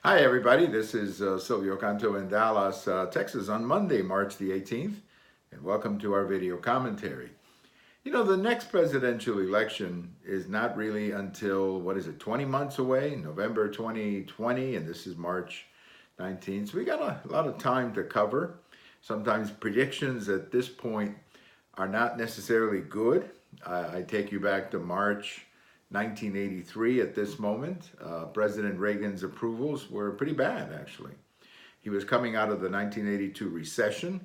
Hi, everybody. This is Silvio Canto in Dallas, Texas on Monday, March the 18th, and welcome to our video commentary. You know, the next presidential election is not really until, 20 months away, November 2020, and this is March 19th. So we got a lot of time to cover. Sometimes predictions at this point are not necessarily good. I take you back to March 1983 at this moment. President Reagan's approvals were pretty bad, actually. He was coming out of the 1982 recession,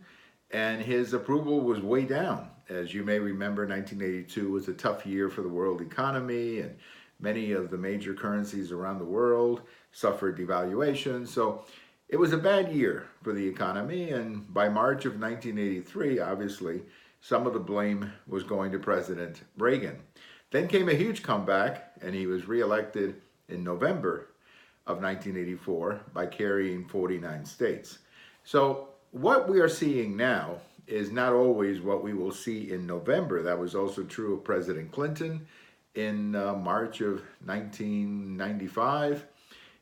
and his approval was way down. As you may remember, 1982 was a tough year for the world economy, and many of the major currencies around the world suffered devaluation. So it was a bad year for the economy, and by March of 1983, obviously, some of the blame was going to President Reagan. Then came a huge comeback, and he was reelected in November of 1984 by carrying 49 states. So what we are seeing now is not always what we will see in November. That was also true of President Clinton in March of 1995.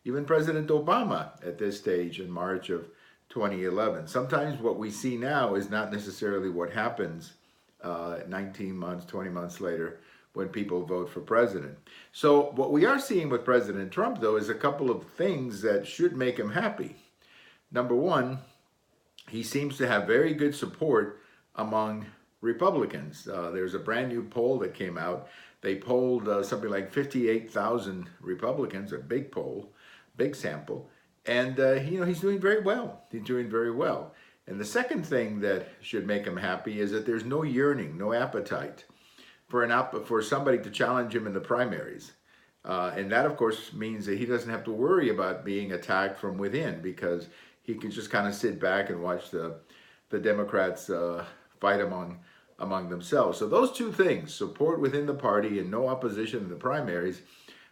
Even President Obama at this stage in March of 2011. Sometimes what we see now is not necessarily what happens 19 months, 20 months later when people vote for president. So what we are seeing with President Trump, though, is a couple of things that should make him happy. Number one, he seems to have very good support among Republicans. There's a brand new poll that came out. They polled something like 58,000 Republicans, a big poll, big sample. And, he's doing very well. He's doing very well. And the second thing that should make him happy is that there's no yearning, no appetite for somebody to challenge him in the primaries. And that, of course, means that he doesn't have to worry about being attacked from within, because he can just kind of sit back and watch the Democrats fight among themselves. So those two things, support within the party and no opposition in the primaries,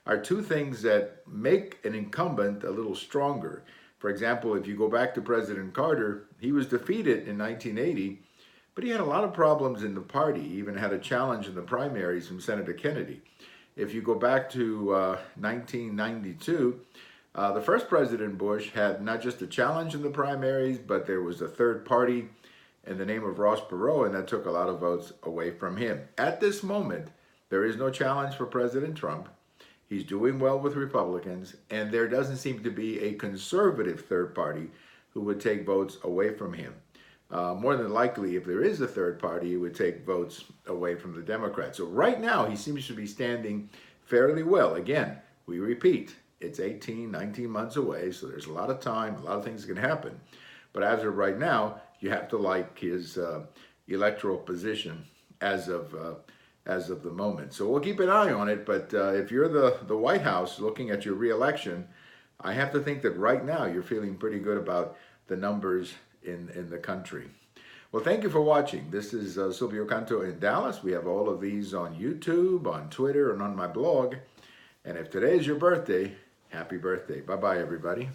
are two things that make an incumbent a little stronger. For example, if you go back to President Carter, he was defeated in 1980, but he had a lot of problems in the party. He even had a challenge in the primaries from Senator Kennedy. If you go back to 1992, the first President Bush had not just a challenge in the primaries, but there was a third party in the name of Ross Perot, and that took a lot of votes away from him. At this moment, there is no challenge for President Trump. He's doing well with Republicans, and there doesn't seem to be a conservative third party who would take votes away from him. More than likely, if there is a third party, it would take votes away from the Democrats. So right now, he seems to be standing fairly well. Again, we repeat, it's 18, 19 months away, so there's a lot of time, a lot of things can happen. But as of right now, you have to like his electoral position as of the moment. So we'll keep an eye on it, but if you're the White House looking at your reelection, I have to think that right now you're feeling pretty good about the numbers in the country. Well, thank you for watching. This is Silvio Canto in Dallas. We have all of these on YouTube, on Twitter, and on my blog. And if today is your birthday, happy birthday. Bye-bye, everybody.